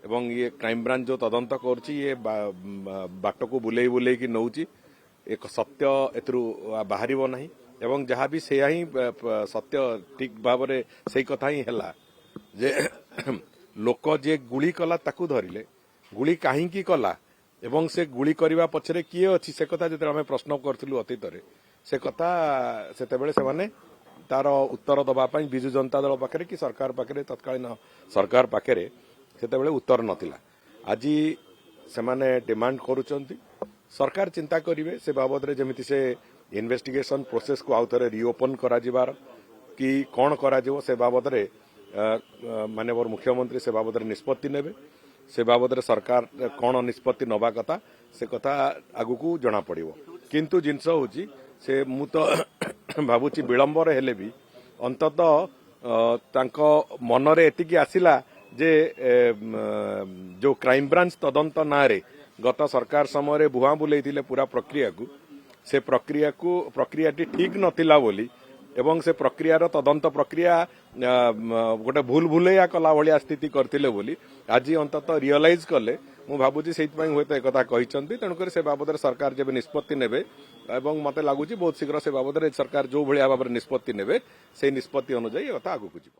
एवं ये crime branch जो तदंत कर बाट को बुले बुले कि नौ एक सत्य एथरू बाहर ना एवं जहाँ भी से ही सत्य ठीक भाव से कथा ही है जे लोक जे गुली कला ताकू धरिले गुली कहीं कला एवं से गुली करने पछरे किए अच्छी से कथा जो आम प्रश्न करूँ अतीत से कथा से तार उत्तर दवापाई विजु जनता दल पाखे कि सरकार पाखे तत्कालीन सरकार पाखे से उत्तर नथिला आज से डिमांड करुचंती सरकार चिंता करेंगे से बाबद रे जमिति से इन्वेस्टिगेशन प्रोसेस को आउ थे रिओपन करा कि कौन करा से बाबद रे माननीय मुख्यमंत्री से बाबद रे निष्पत्ति नेबे से बाबद रे सरकार कौन निष्पत्ति नवा कथा से कथा आगु को जना पड़िबो किंतु जिनस होची से मु तो भावुची विलंबर हेले भी अंततः मनरे एतिकी आसिला जे जो क्राइम ब्रांच तदंत ना रे गत सरकार समय भुआ बुले पूरा प्रक्रिया को से प्रक्रियाटी ठीक नथिला बोली एवं से प्रक्रियार तदंत प्रक्रिया गोटे भूल भूलैया कला भाया स्थिति करथिले बोली आज अंततः रियलाइज कले मु भाबुची सेइतपई होय तो एकथा कहिसंती तेणुकर से बाबद सरकार जब निष्पत्ति नेबे एवं मते लागुची बहुत शीघ्र से बाबद सरकार जो भलिया भाव निष्पत्ति नेबे से निष्पत्ति अनुसार कथा आगु को जीव।